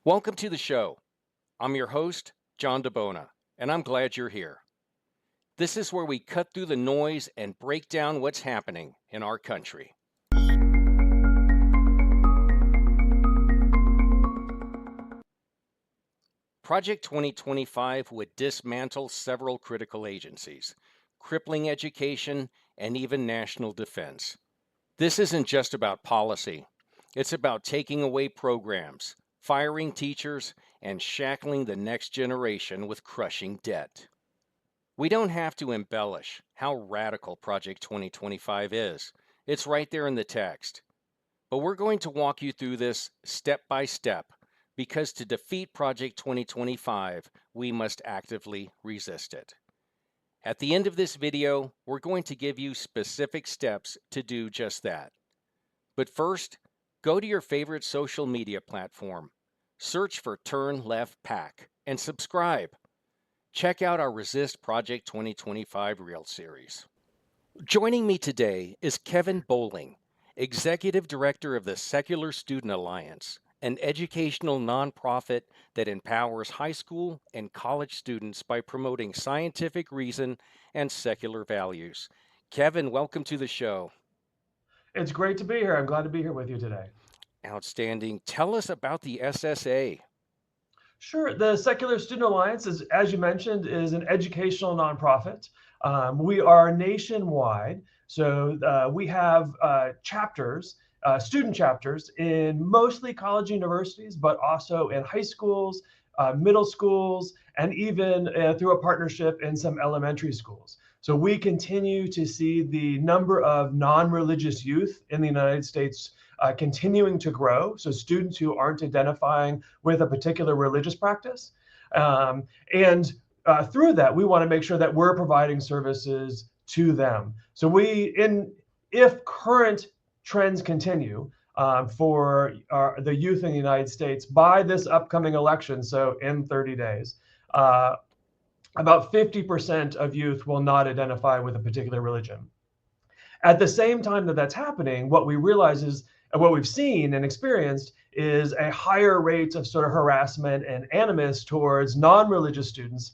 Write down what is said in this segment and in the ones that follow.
Welcome to the show. I'm your host, John DeBona, and I'm glad you're here. This is where we cut through the noise and break down what's happening in our country. Project 2025 would dismantle several critical agencies, crippling education and even national defense. This isn't just about policy, it's about taking away programs, firing teachers, and shackling the next generation with crushing debt. We don't have to embellish how radical Project 2025 is. It's right there in the text. But we're going to walk you through this step by step because to defeat Project 2025, we must actively resist it. At the end of this video, we're going to give you specific steps to do just that. But first, go to your favorite social media platform, search for Turn Left PAC, and subscribe. Check out our Resist Project 2025 Reel series. Joining me today is Kevin Bowling, Executive Director of the Secular Student Alliance, an educational nonprofit that empowers high school and college students by promoting scientific reason and secular values. Kevin, welcome to the show. It's great to be here. I'm glad to be here with you today. Outstanding. Tell us about the SSA. Sure. The Secular Student Alliance, is, as you mentioned, is an educational nonprofit. We are nationwide, so we have chapters, student chapters in mostly college universities, but also in high schools, middle schools, and even through a partnership in some elementary schools. So we continue to see the number of non-religious youth in the United States continuing to grow. So students who aren't identifying with a particular religious practice. And through that, we want to make sure that we're providing services to them. So if current trends continue for the youth in the United States by this upcoming election, so in 30 days, about 50% of youth will not identify with a particular religion. At the same time that that's happening, what we realize is, and what we've seen and experienced is a higher rate of sort of harassment and animus towards non-religious students,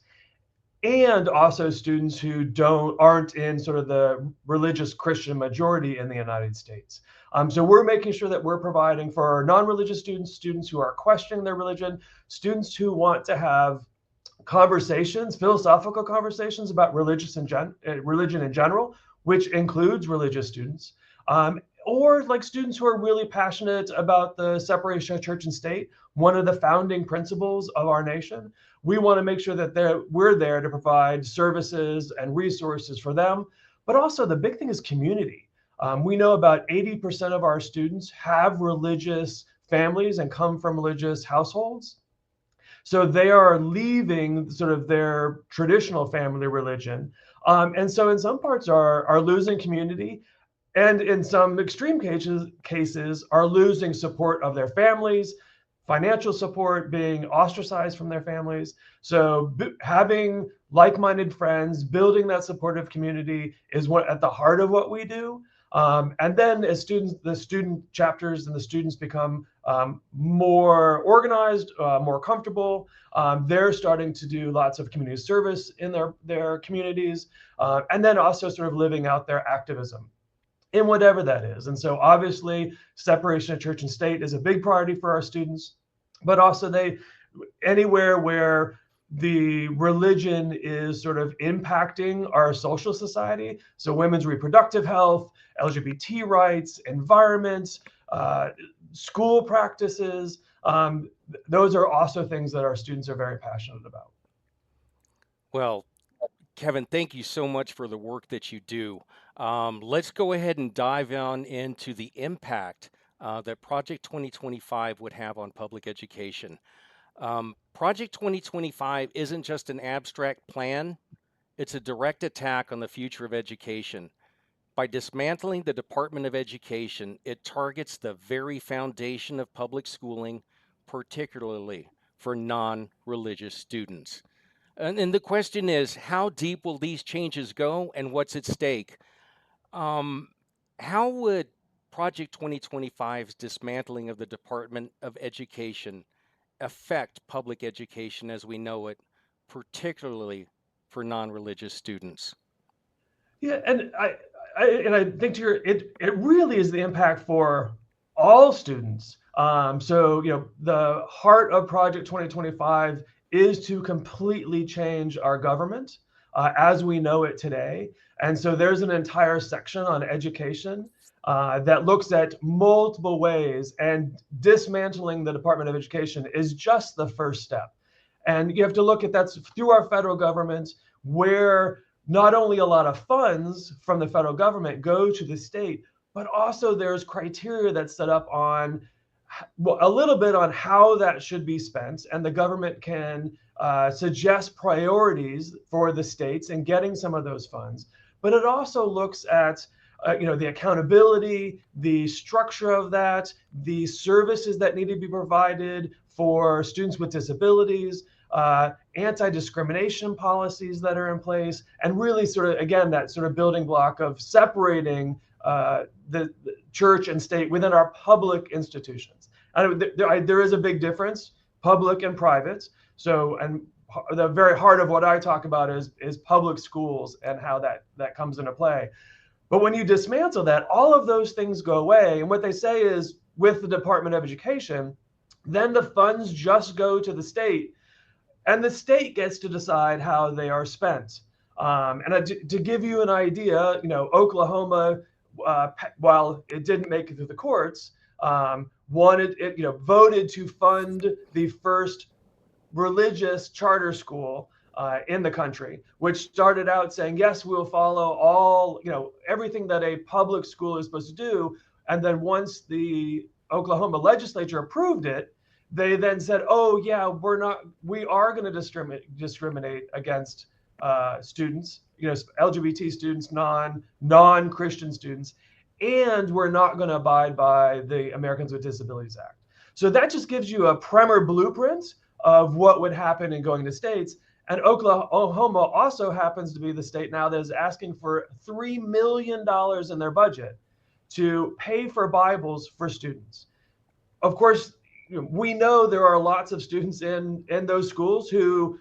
and also students who aren't in sort of the religious Christian majority in the United States. So we're making sure that we're providing for our non-religious students, students who are questioning their religion, students who want to have conversations, philosophical conversations about religion in general, which includes religious students, or like students who are really passionate about the separation of church and state, one of the founding principles of our nation. We want to make sure that we're there to provide services and resources for them. But also the big thing is community. We know about 80% of our students have religious families and come from religious households. So they are leaving sort of their traditional family religion. And so in some parts are losing community, and in some extreme cases are losing support of their families, financial support, being ostracized from their families. So having like-minded friends, building that supportive community is at the heart of what we do. And then as the student chapters and the students become more organized, more comfortable, they're starting to do lots of community service in their communities, and then also sort of living out their activism in whatever that is. And so obviously separation of church and state is a big priority for our students, but also anywhere where the religion is sort of impacting our social society. So women's reproductive health, LGBT rights, environment, school practices. Those are also things that our students are very passionate about. Well, Kevin, thank you so much for the work that you do. Let's go ahead and dive on into the impact that Project 2025 would have on public education. Project 2025 isn't just an abstract plan, it's a direct attack on the future of education. By dismantling the Department of Education, it targets the very foundation of public schooling, particularly for non-religious students. And the question is, how deep will these changes go and what's at stake? Um, how would Project 2025's dismantling of the Department of Education affect public education as we know it, particularly for non-religious students? Yeah, and I think to your it really is the impact for all students. So the heart of Project 2025 is to completely change our government as we know it today. And so there's an entire section on education that looks at multiple ways, and dismantling the Department of Education is just the first step. And you have to look at that's through our federal government, where not only a lot of funds from the federal government go to the state, but also there's criteria that's set up on a little bit on how that should be spent, and the government can suggest priorities for the states in getting some of those funds. But it also looks at the accountability, the structure of that, the services that need to be provided for students with disabilities, anti-discrimination policies that are in place, and really sort of, again, that sort of building block of separating the church and state within our public institutions. And there is a big difference, public and private. So, and the very heart of what I talk about is public schools and how that comes into play. But when you dismantle that, all of those things go away. And what they say is, with the Department of Education, then the funds just go to the state, and the state gets to decide how they are spent. And to give you an idea, Oklahoma, while it didn't make it through the courts, voted to fund the first religious charter school in the country, which started out saying, yes, we'll follow all, everything that a public school is supposed to do. And then once the Oklahoma legislature approved it, they then said, oh yeah, we are going to discriminate against students, LGBT students, non-Christian students, and we're not going to abide by the Americans with Disabilities Act. So that just gives you a primer blueprint of what would happen in going to states. And Oklahoma also happens to be the state now that is asking for $3 million in their budget to pay for Bibles for students. Of course, we know there are lots of students in those schools who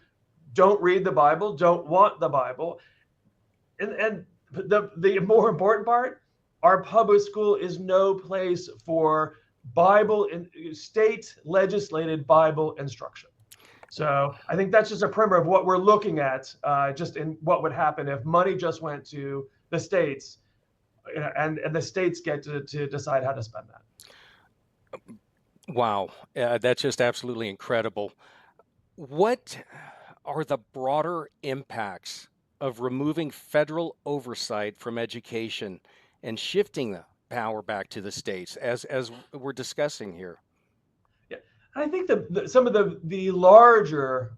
don't read the Bible, don't want the Bible. And the more important part, our public school is no place for state legislated Bible instruction. So I think that's just a primer of what we're looking at, just in what would happen if money just went to the states, and the states get to decide how to spend that. Wow, that's just absolutely incredible. What are the broader impacts of removing federal oversight from education and shifting the power back to the states, as we're discussing here? Yeah, I think some of the larger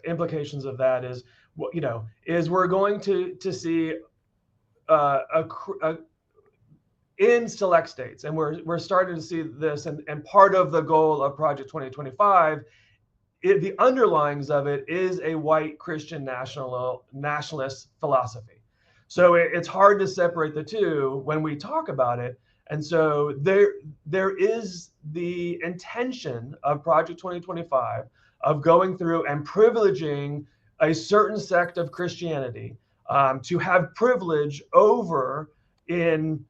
implications of that is we're going to see in select states, and we're starting to see this, and part of the goal of Project 2025, the underlyings of it is a white Christian nationalist philosophy. So it's hard to separate the two when we talk about it. And so there is the intention of Project 2025 of going through and privileging a certain sect of Christianity to have privilege over in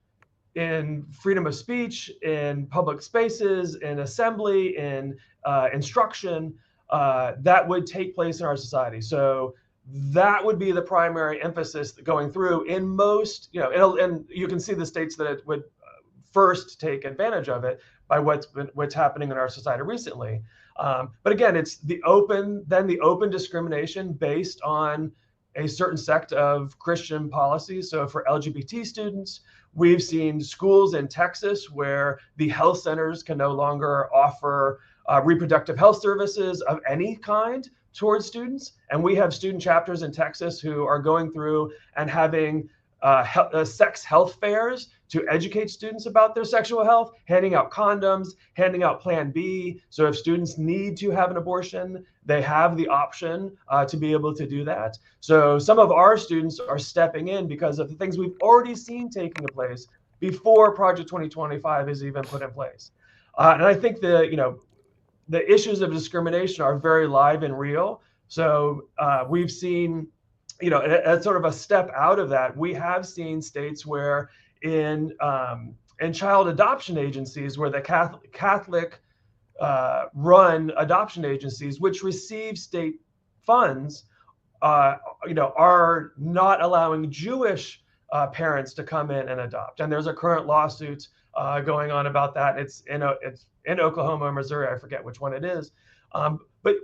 freedom of speech, in public spaces, in assembly, in instruction that would take place in our society. So that would be the primary emphasis going through in most, and you can see the states that it would first take advantage of it by what's happening in our society recently. But again, it's the open discrimination based on a certain sect of Christian policy. So for LGBT students, we've seen schools in Texas where the health centers can no longer offer reproductive health services of any kind towards students. And we have student chapters in Texas who are going through and having sex health fairs to educate students about their sexual health, handing out condoms, handing out Plan B. So if students need to have an abortion, they have the option to be able to do that. So some of our students are stepping in because of the things we've already seen taking place before Project 2025 is even put in place. And I think the issues of discrimination are very live and real. So we've seen, as sort of a step out of that, we have seen states where in child adoption agencies, where the Catholic run adoption agencies, which receive state funds, are not allowing Jewish parents to come in and adopt. And there's a current lawsuit going on about that. It's in Oklahoma or Missouri. I forget which one it is. But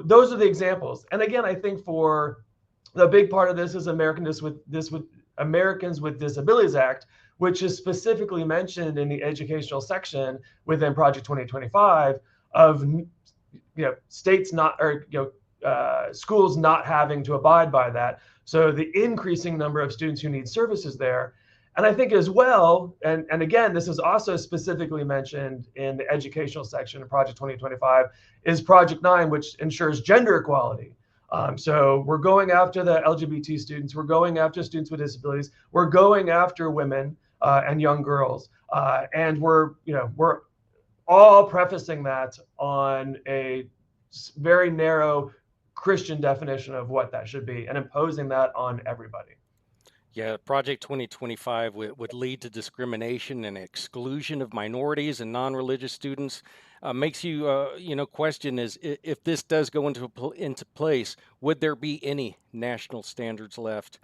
those are the examples. And again, I think for the big part of this is Americans with Disabilities Act, which is specifically mentioned in the educational section within Project 2025 of states not, or schools not having to abide by that. So the increasing number of students who need services there. And I think as well, and again, this is also specifically mentioned in the educational section of Project 2025, is Project 9, which ensures gender equality. So we're going after the LGBT students, we're going after students with disabilities, we're going after women and young girls, and we're all prefacing that on a very narrow Christian definition of what that should be and imposing that on everybody. Yeah, Project 2025 would lead to discrimination and exclusion of minorities and non-religious students. Makes you, question is if this does go into place, would there be any national standards left?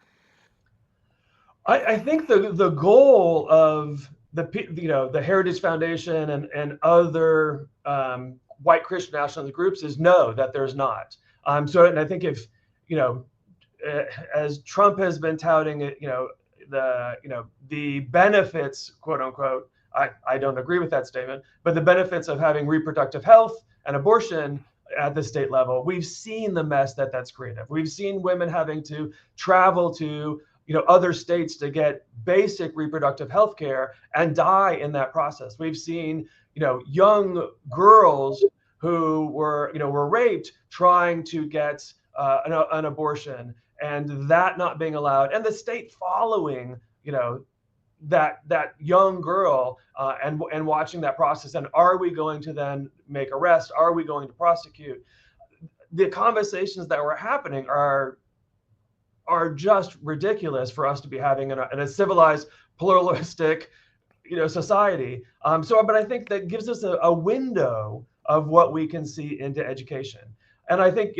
I think the goal of the Heritage Foundation and other white Christian nationalist groups is no, that there's not. And I think if as Trump has been touting it, the benefits, quote unquote, I don't agree with that statement, but the benefits of having reproductive health and abortion at the state level, we've seen the mess that's created. We've seen women having to travel to other states to get basic reproductive health care and die in that process. We've seen young girls who were raped trying to get an abortion, and that not being allowed, and the state following that young girl and watching that process. And are we going to then make arrests? Are we going to prosecute? The conversations that were happening are just ridiculous for us to be having in a civilized, pluralistic, society. But I think that gives us a window of what we can see into education. And I think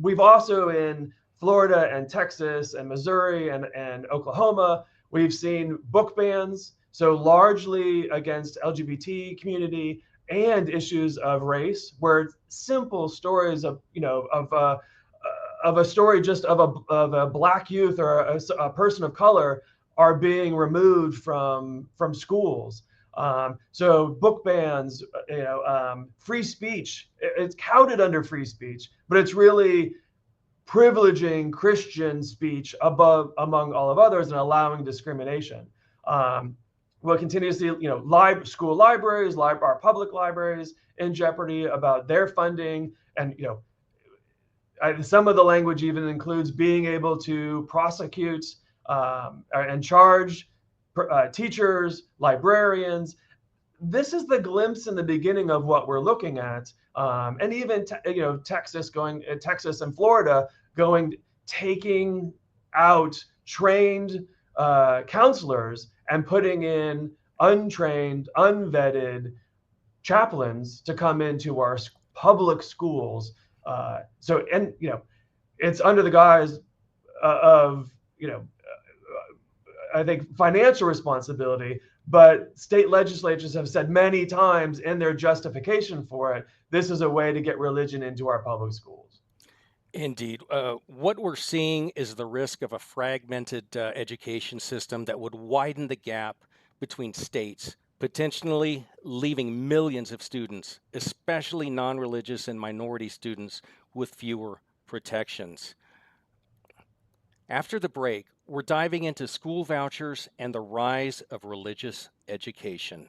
we've also in Florida and Texas and Missouri and Oklahoma, we've seen book bans, so largely against LGBT community and issues of race, where simple stories of a story just of a Black youth or a person of color are being removed from schools. So book bans, free speech, it's counted under free speech, but it's really privileging Christian speech among all of others and allowing discrimination. We'll continue to see, school libraries, our public libraries in jeopardy about their funding. And, some of the language even includes being able to prosecute and charge teachers, librarians. This is the glimpse in the beginning of what we're looking at. And even Texas and Florida taking out trained counselors and putting in untrained, unvetted chaplains to come into our public schools. It's under the guise of I think financial responsibility, but state legislatures have said many times in their justification for it, this is a way to get religion into our public schools. Indeed. What we're seeing is the risk of a fragmented education system that would widen the gap between states, potentially leaving millions of students, especially non-religious and minority students, with fewer protections. After the break, we're diving into school vouchers and the rise of religious education.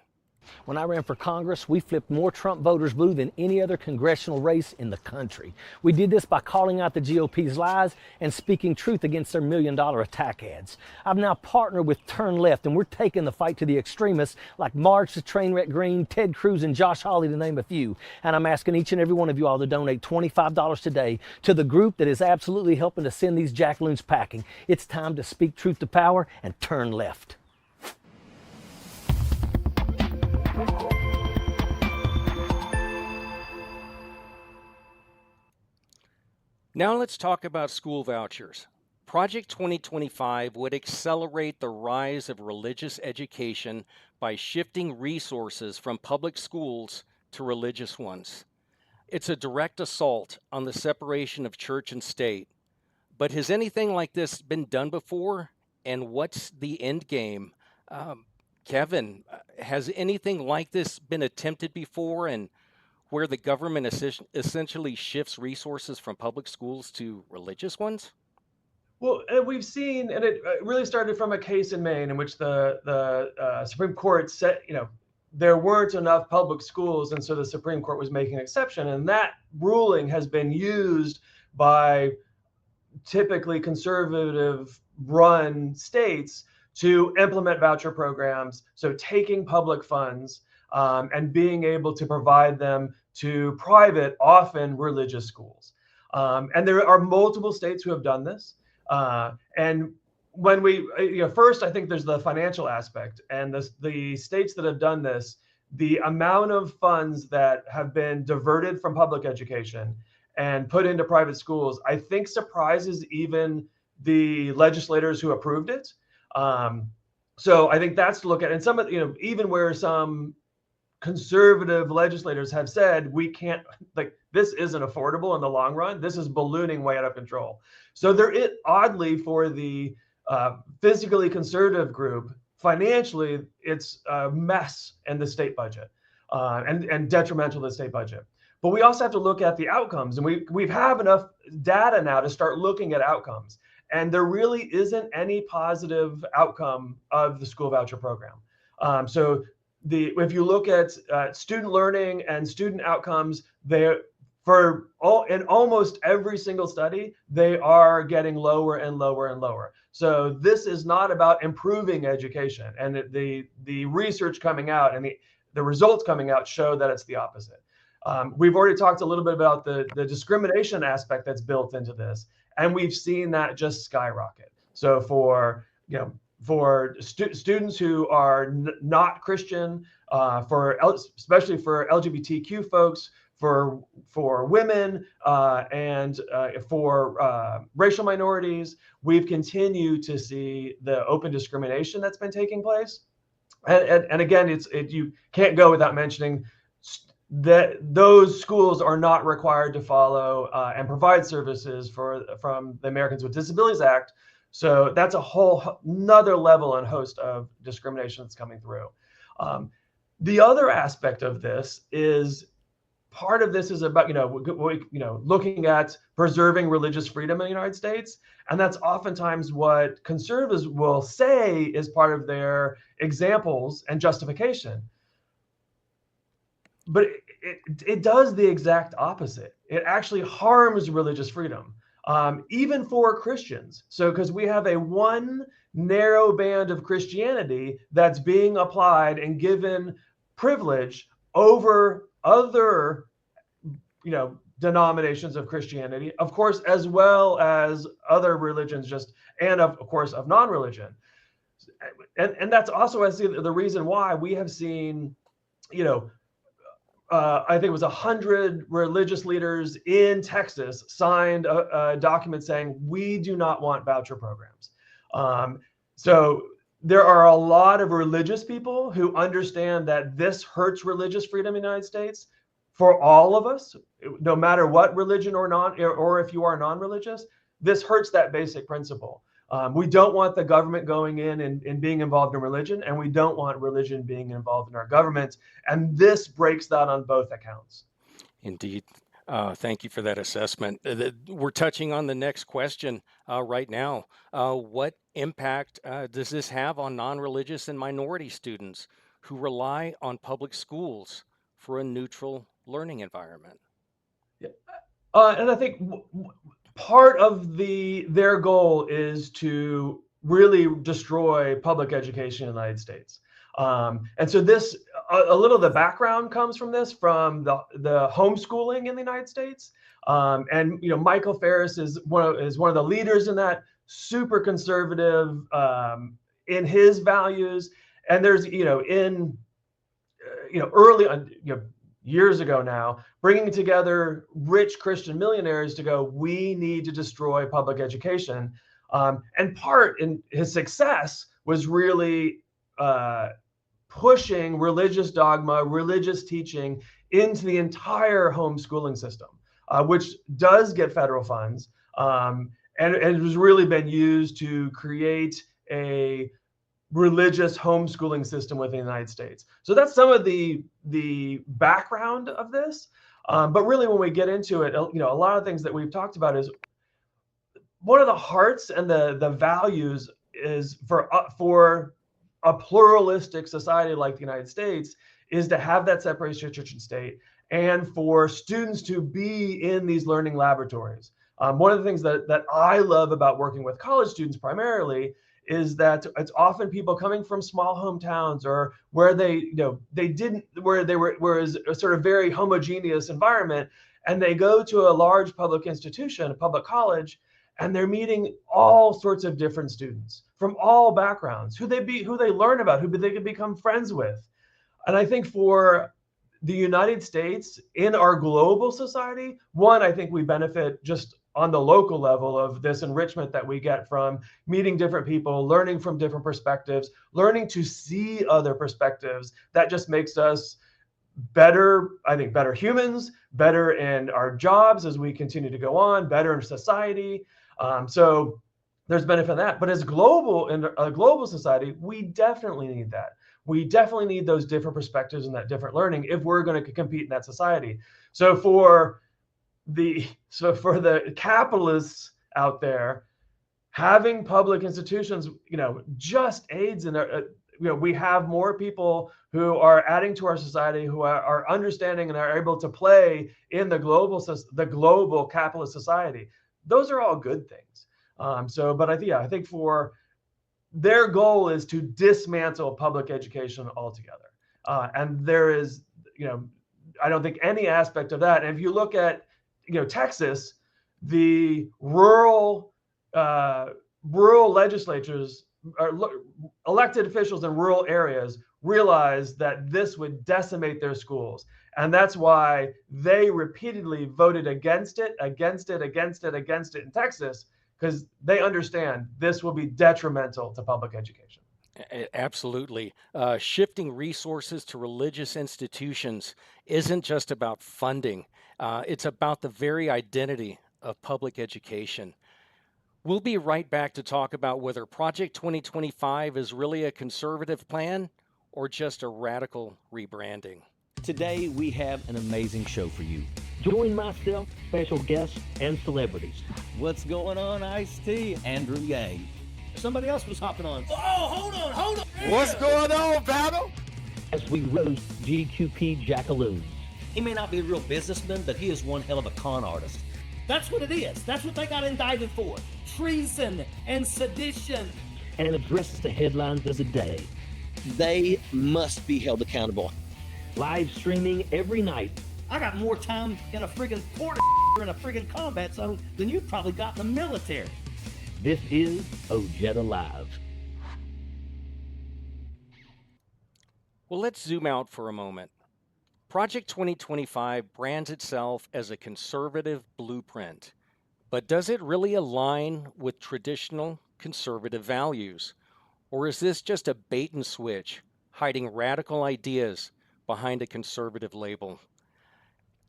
When I ran for Congress, we flipped more Trump voters blue than any other congressional race in the country. We did this by calling out the GOP's lies and speaking truth against their $1 million attack ads. I've now partnered with Turn Left, and we're taking the fight to the extremists like Marge the Trainwreck Green, Ted Cruz, and Josh Hawley, to name a few. And I'm asking each and every one of you all to donate $25 today to the group that is absolutely helping to send these jackaloons packing. It's time to speak truth to power and turn left. Now let's talk about school vouchers. Project 2025 would accelerate the rise of religious education by shifting resources from public schools to religious ones. It's a direct assault on the separation of church and state. But has anything like this been done before? And what's the end game? Kevin, has anything like this been attempted before, and where the government essentially shifts resources from public schools to religious ones? Well, and we've seen, and it really started from a case in Maine in which the Supreme Court said, there weren't enough public schools, and so the Supreme Court was making an exception. And that ruling has been used by typically conservative-run states to implement voucher programs. So taking public funds and being able to provide them to private, often religious schools. And there are multiple states who have done this. And when we, first, I think there's the financial aspect, and the states that have done this, the amount of funds that have been diverted from public education and put into private schools, I think surprises even the legislators who approved it. So I think that's to look at, and some of, even where some conservative legislators have said, we can't, this isn't affordable in the long run. This is ballooning way out of control. So oddly, for the physically conservative group, financially, it's a mess in the state budget and detrimental to the state budget. But we also have to look at the outcomes, and we have enough data now to start looking at outcomes. And there really isn't any positive outcome of the school voucher program. So if you look at student learning and student outcomes, in almost every single study, they are getting lower and lower and lower. So this is not about improving education. And the research coming out and the results coming out show that it's the opposite. We've already talked a little bit about the discrimination aspect that's built into this, and we've seen that just skyrocket. So for students who are not Christian, especially for LGBTQ folks, for women, and for racial minorities, we've continued to see the open discrimination that's been taking place. And again, you can't go without mentioning that those schools are not required to follow and provide services from the Americans with Disabilities Act. So that's a whole another level and host of discrimination that's coming through. The other aspect of this is part of this is about looking at preserving religious freedom in the United States, and that's oftentimes what conservatives will say is part of their examples and justification. But it does the exact opposite. It actually harms religious freedom, even for Christians. So because we have one narrow band of Christianity that's being applied and given privilege over other, denominations of Christianity, of course, as well as other religions, and of course of non-religion. And that's also the reason why we have seen, I think it was 100 religious leaders in Texas signed a document saying we do not want voucher programs. So there are a lot of religious people who understand that this hurts religious freedom in the United States for all of us, no matter what religion or if you are non-religious. This hurts that basic principle. We don't want the government going in and being involved in religion, and we don't want religion being involved in our government. And this breaks that on both accounts. Indeed. Thank you for that assessment. We're touching on the next question right now. What impact does this have on non-religious and minority students who rely on public schools for a neutral learning environment. Yeah. And I think part of their goal is to really destroy public education in the United States. And so this, a little of the background comes from this, from the homeschooling in the United States. And Michael Ferris is one of the leaders in that, super conservative in his values. And there's early on, years ago now, bringing together rich Christian millionaires to go, we need to destroy public education. And part in his success was really pushing religious dogma, religious teaching into the entire homeschooling system, which does get federal funds. And it has really been used to create a religious homeschooling system within the United States. So that's some of the background of this. But really, when we get into it, a lot of things that we've talked about is one of the hearts and the values is for a pluralistic society like the United States is to have that separation of church and state, and for students to be in these learning laboratories. One of the things that I love about working with college students primarily is that it's often people coming from small hometowns, or where they were a sort of very homogeneous environment, and they go to a large public institution, a public college, and they're meeting all sorts of different students from all backgrounds, who they learn about, who they can become friends with. And I think for the United States, in our global society, one, I think we benefit just on the local level of this enrichment that we get from meeting different people, learning from different perspectives, learning to see other perspectives. That just makes us better, I think, better humans, better in our jobs as we continue to go on, better in society. So there's benefit in that. But in a global society, we definitely need that. We definitely need those different perspectives and that different learning if we're going to compete in that society. So for the capitalists out there, having public institutions, just aids in we have more people who are adding to our society, who are understanding and are able to play in the global capitalist society. Those are all good things. But I think for their goal is to dismantle public education altogether. And there is, I don't think any aspect of that. And if you look at, Texas, the rural legislatures or elected officials in rural areas realized that this would decimate their schools. And that's why they repeatedly voted against it in Texas, because they understand this will be detrimental to public education. Absolutely. Shifting resources to religious institutions isn't just about funding. It's about the very identity of public education. We'll be right back to talk about whether Project 2025 is really a conservative plan or just a radical rebranding. Today, we have an amazing show for you. Join myself, special guests, and celebrities. What's going on, Ice-T? Andrew Yang. Somebody else was hopping on. Oh, hold on. What's going on, battle? As we roast GQP Jackaloons. He may not be a real businessman, but he is one hell of a con artist. That's what it is. That's what they got indicted for. Treason and sedition. And addresses the headlines of the day. They must be held accountable. Live streaming every night. I got more time in a friggin' port in a friggin' combat zone than you've probably got in the military. This is Ojeda Live. Well, let's zoom out for a moment. Project 2025 brands itself as a conservative blueprint, but does it really align with traditional conservative values? Or is this just a bait and switch, hiding radical ideas behind a conservative label?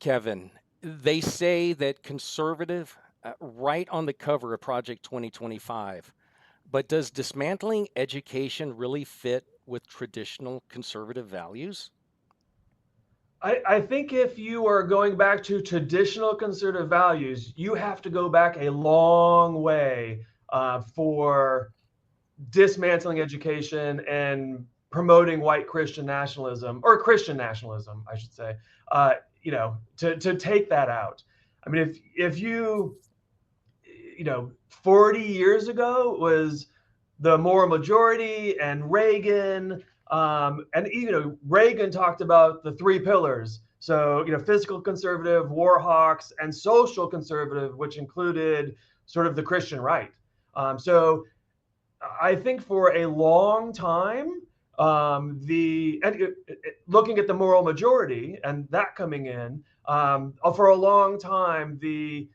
Kevin, they say that conservative right on the cover of Project 2025, but does dismantling education really fit with traditional conservative values? I think if you are going back to traditional conservative values, you have to go back a long way for dismantling education and promoting white Christian nationalism, or Christian nationalism, I should say, to take that out. I mean, if you 40 years ago was the moral majority and Reagan, and Reagan talked about the three pillars. So, fiscal conservative, war hawks, and social conservative, which included sort of the Christian right. So I think for a long time, looking at the moral majority and that coming in, for a long time, the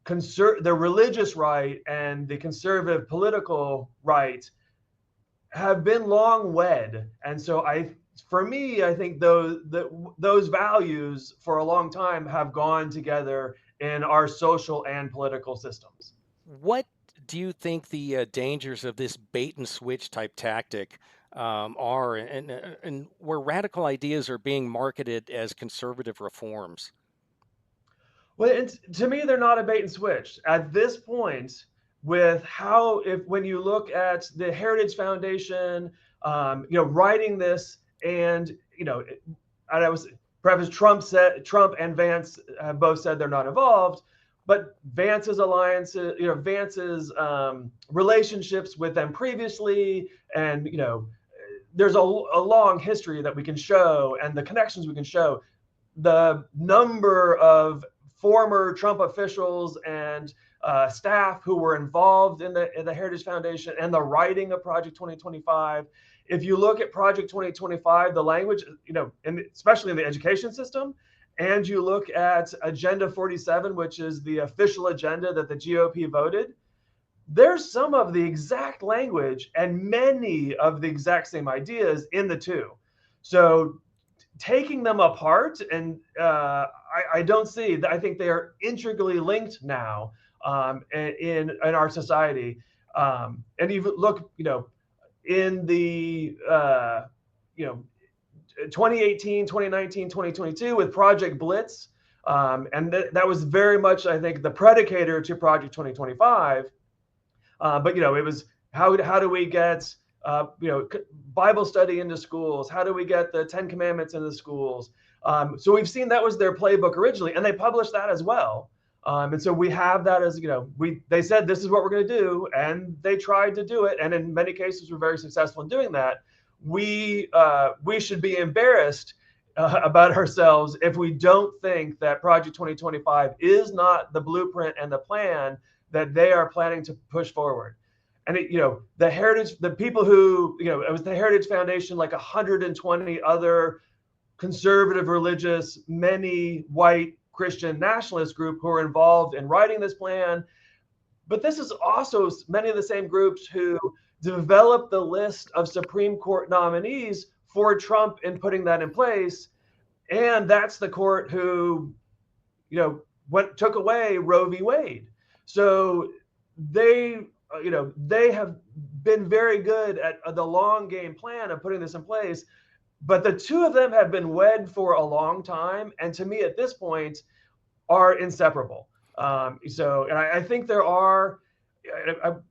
religious right and the conservative political right have been long wed. And so for me, I think those values for a long time have gone together in our social and political systems. What do you think the dangers of this bait and switch type tactic are, and where radical ideas are being marketed as conservative reforms? Well, to me, they're not a bait and switch at this point. When you look at the Heritage Foundation, writing this, and I was perhaps Trump and Vance have both said they're not involved, but Vance's alliances, Vance's relationships with them previously, and there's a long history that we can show, and the connections we can show, the number of former Trump officials and staff who were involved in the Heritage Foundation and the writing of Project 2025. If you look at Project 2025, the language, especially in the education system, and you look at Agenda 47, which is the official agenda that the GOP voted, there's some of the exact language and many of the exact same ideas in the two. So taking them apart, and I don't see that. I think they are integrally linked now in our society. And even look, in the 2018, 2019, 2022 with Project Blitz, and that was very much, I think, the predicator to Project 2025. But it was how do we get Bible study into schools? How do we get the 10 Commandments into schools? So we've seen that was their playbook originally, and they published that as well. And so we have that as, they said this is what we're going to do, and they tried to do it, and in many cases were very successful in doing that. We should be embarrassed about ourselves if we don't think that Project 2025 is not the blueprint and the plan that they are planning to push forward. And the people who, it was the Heritage Foundation, like 120 other conservative, religious, many white Christian nationalist group who are involved in writing this plan. But this is also many of the same groups who developed the list of Supreme Court nominees for Trump in putting that in place. And that's the court who, took away Roe v. Wade. So they have been very good at the long game plan of putting this in place. But the two of them have been wed for a long time, and to me at this point are inseparable. And I think there are,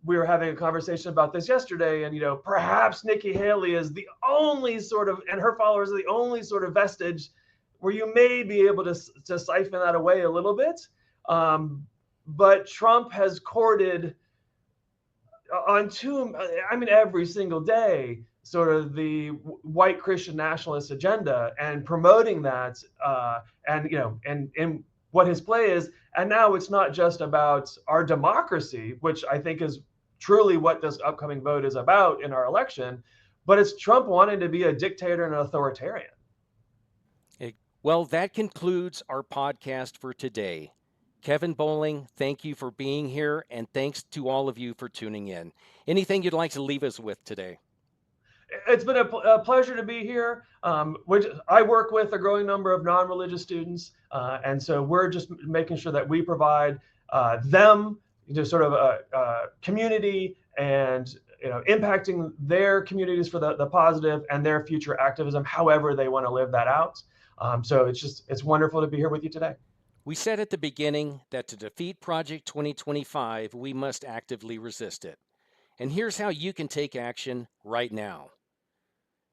we were having a conversation about this yesterday, and perhaps Nikki Haley is the only sort of, and her followers are the only sort of vestige where you may be able to siphon that away a little bit. But Trump has courted every single day, sort of the white Christian nationalist agenda and promoting that, and what his play is. And now it's not just about our democracy, which I think is truly what this upcoming vote is about in our election, but it's Trump wanting to be a dictator and an authoritarian. Well, that concludes our podcast for today. Kevin Bowling, thank you for being here, and thanks to all of you for tuning in. Anything you'd like to leave us with today? It's been a pleasure to be here. Which I work with a growing number of non-religious students, and so we're just making sure that we provide them sort of a community, and impacting their communities for the positive and their future activism, however they want to live that out. So it's wonderful to be here with you today. We said at the beginning that to defeat Project 2025, we must actively resist it. And here's how you can take action right now.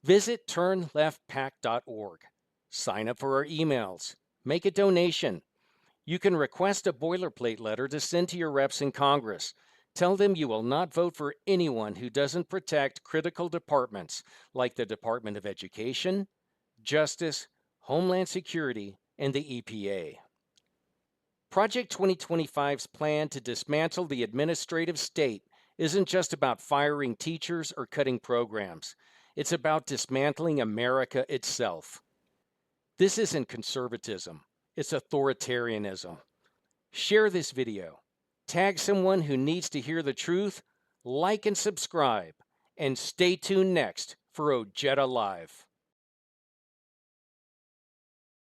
Visit turnleftpack.org. Sign up for our emails. Make a donation. You can request a boilerplate letter to send to your reps in Congress. Tell them you will not vote for anyone who doesn't protect critical departments like the Department of Education, Justice, Homeland Security, and the EPA. Project 2025's plan to dismantle the administrative state isn't just about firing teachers or cutting programs. It's about dismantling America itself. This isn't conservatism. It's authoritarianism. Share this video. Tag someone who needs to hear the truth. Like and subscribe. And stay tuned next for Ojeda Live.